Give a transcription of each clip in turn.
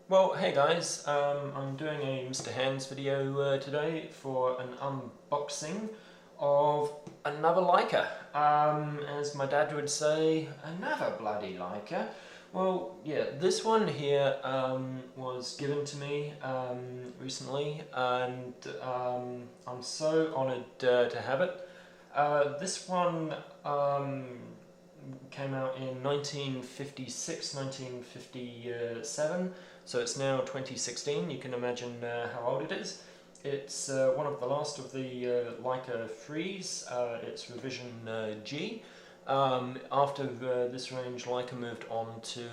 Well, hey guys, I'm doing a Mr. Hands video today for an unboxing of another Leica. As my dad would say, another bloody Leica. Well, yeah, this one here was given to me recently, and I'm so honoured to have it. This one came out in 1956, 1957, so it's now 2016. You can imagine how old it is. It's one of the last of the Leica 3s. It's revision G. After this range, Leica moved on to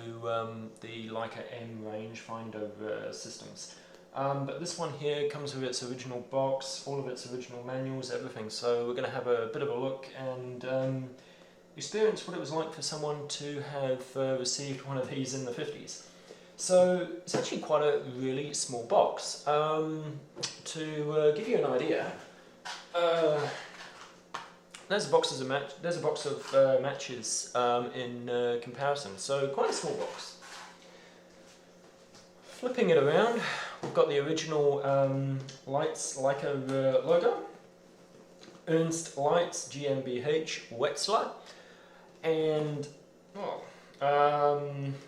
the Leica M range finder systems. But this one here comes with its original box, all of its original manuals, everything. So we're going to have a bit of a look and experience what it was like for someone to have received one of these in the 50s. So it's actually quite a really small box. To give you an idea, there's a box of matches in comparison. So quite a small box. Flipping it around, we've got the original Leica logo, Ernst Lights GmbH Wetzlar. And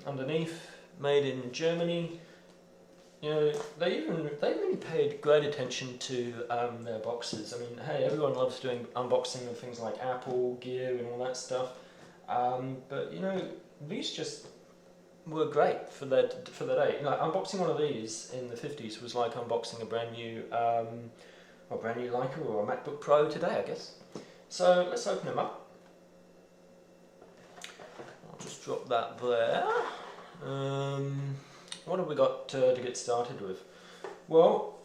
underneath, made in Germany. You know, they really paid great attention to their boxes. I mean, hey, everyone loves doing unboxing of things like Apple gear and all that stuff. But you know, these just were great for that day. Like unboxing one of these in the 50s was like unboxing a brand new Leica or a MacBook Pro today, I guess. So let's open them up. Just drop that there. What have we got to get started with? Well,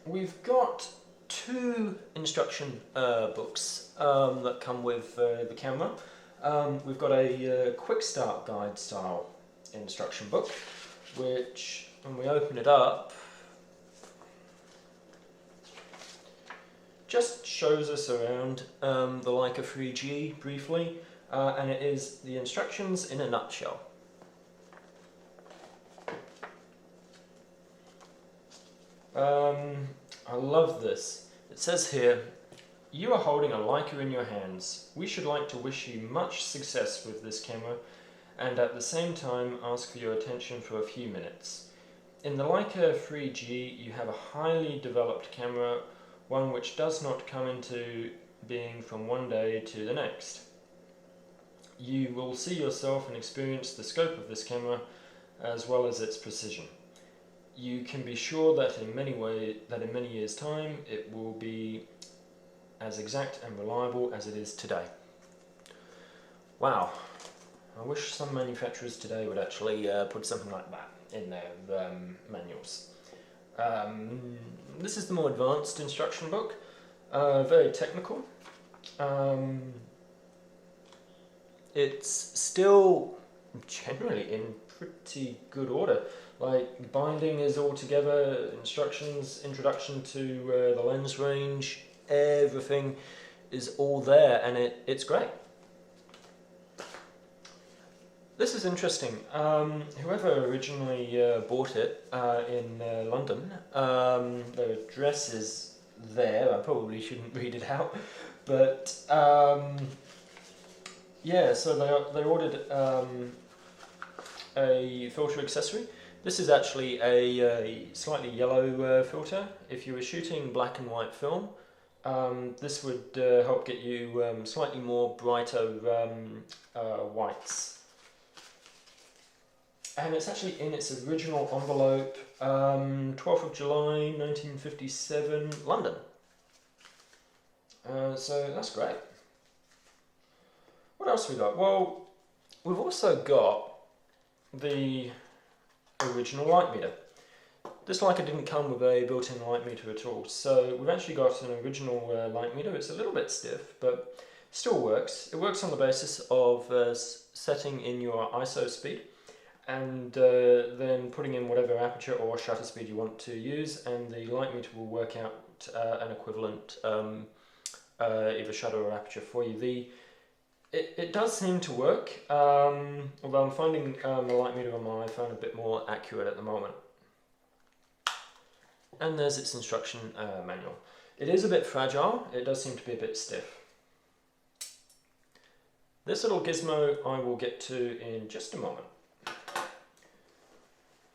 we've got two instruction books that come with the camera. We've got a quick start guide style instruction book, which when we open it up, just shows us around the Leica 3G briefly. And it is the instructions in a nutshell. I love this. It says here, "You are holding a Leica in your hands. We should like to wish you much success with this camera and at the same time ask for your attention for a few minutes. In the Leica 3G you have a highly developed camera, one which does not come into being from one day to the next. You will see yourself and experience the scope of this camera as well as its precision. You can be sure that in many years' time it will be as exact and reliable as it is today." Wow, I wish some manufacturers today would actually put something like that in their manuals. This is the more advanced instruction book, very technical. It's still generally in pretty good order. Like, the binding is all together, instructions, introduction to the lens range, everything is all there, and it's great. This is interesting. Whoever originally bought it in London, their address is there. I probably shouldn't read it out, but yeah, so they ordered a filter accessory. This is actually a slightly yellow filter. If you were shooting black and white film, this would help get you slightly more brighter whites. And it's actually in its original envelope, 12th of July 1957, London. So that's great. What else we got? Well, we've also got the original light meter. This Leica didn't come with a built-in light meter at all, so we've actually got an original light meter. It's a little bit stiff, but still works. It works on the basis of setting in your ISO speed and then putting in whatever aperture or shutter speed you want to use, and the light meter will work out an equivalent either shutter or aperture for you. It does seem to work, although I'm finding the light meter on my iPhone a bit more accurate at the moment. And there's its instruction manual. It is a bit fragile, it does seem to be a bit stiff. This little gizmo I will get to in just a moment.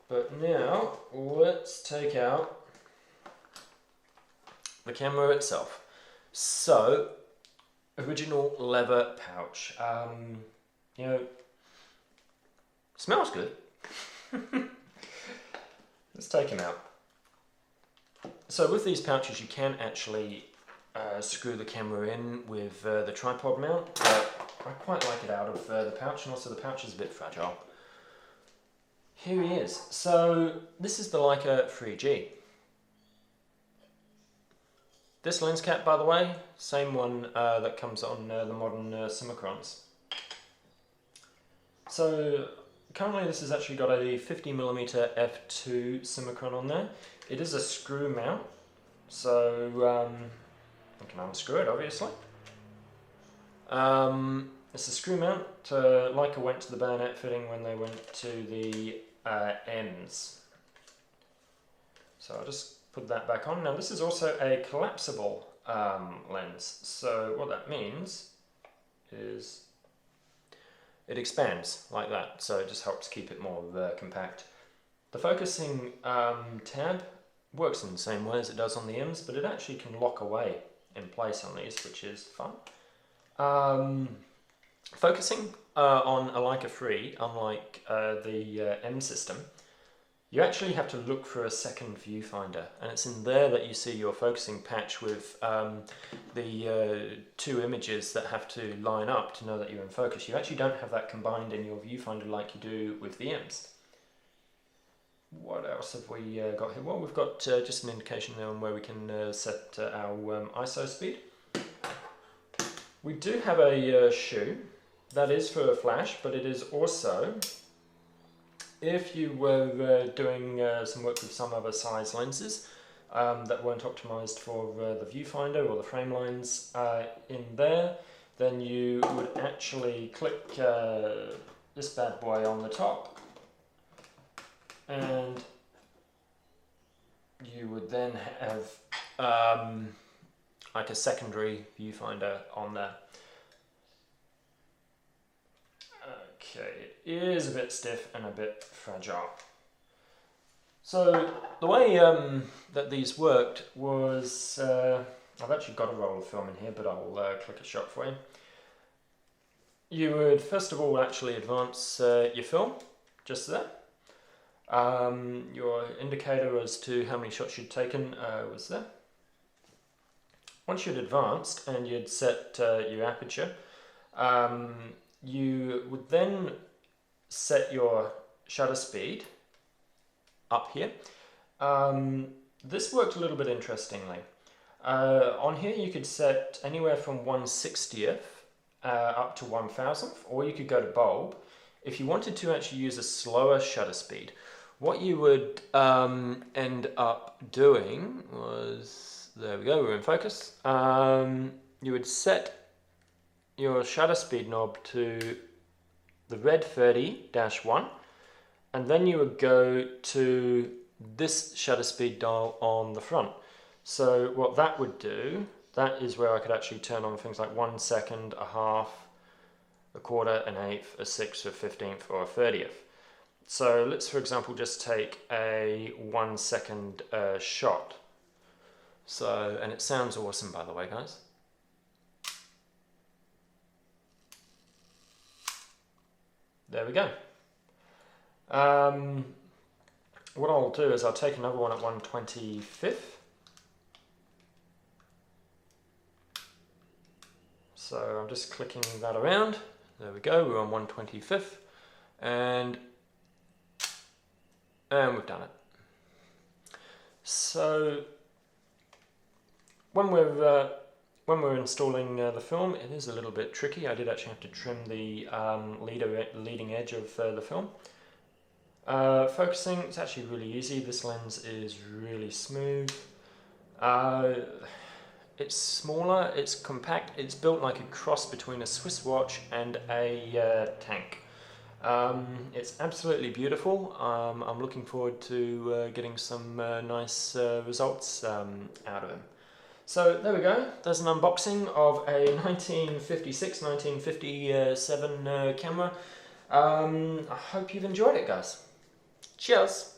But now, let's take out the camera itself. So, original leather pouch. You know, smells good. Let's take him out. So with these pouches you can actually screw the camera in with the tripod mount, but I quite like it out of the pouch, and also the pouch is a bit fragile. Here he is. So this is the Leica 3G. This lens cap, by the way, same one that comes on the modern summicrons. So currently this has actually got a 50mm f2 summicron on there. It is a screw mount, so you can unscrew it obviously. It's a screw mount. Leica went to the bayonet fitting when they went to the ends. So I'll just put that back on. Now this is also a collapsible lens, so what that means is it expands like that, so it just helps keep it more compact. The focusing tab works in the same way as it does on the M's, but it actually can lock away in place on these, which is fun. Focusing on a Leica 3, unlike the M system, you actually have to look for a second viewfinder, and it's in there that you see your focusing patch with the two images that have to line up to know that you're in focus. You actually don't have that combined in your viewfinder like you do with the M's. What else have we got here? Well, we've got just an indication there on where we can set our ISO speed. We do have a shoe. That is for a flash, but it is also, if you were doing some work with some other size lenses that weren't optimized for the viewfinder or the frame lines in there, then you would actually click this bad boy on the top, and you would then have like a secondary viewfinder on there. Okay, it is a bit stiff and a bit fragile. So the way that these worked was, I've actually got a roll of film in here, but I'll click a shot for you. You would first of all actually advance your film, just there. Your indicator as to how many shots you'd taken was there. Once you'd advanced and you'd set your aperture, you would then set your shutter speed up here. This worked a little bit interestingly. On here you could set anywhere from 1/60th up to 1,000th, or you could go to bulb. If you wanted to actually use a slower shutter speed, what you would end up doing was, there we go, we're in focus. You would set your shutter speed knob to the red 30-1, and then you would go to this shutter speed dial on the front. So what that would do, that is where I could actually turn on things like 1 second, a half, a quarter, an eighth, a sixth, a 15th, or a 30th. So let's, for example, just take a 1 second shot. So, and it sounds awesome, by the way, guys. There we go. What I'll do is I'll take another one at 1/25th. So I'm just clicking that around. There we go, we're on 1/25th. And we've done it. So when we're installing the film, it is a little bit tricky. I did actually have to trim the leading edge of the film. Focusing, it's actually really easy. This lens is really smooth. It's smaller, it's compact, it's built like a cross between a Swiss watch and a tank. It's absolutely beautiful. I'm looking forward to getting some nice results out of him. So there we go, there's an unboxing of a 1956-1957 camera. I hope you've enjoyed it, guys. Cheers!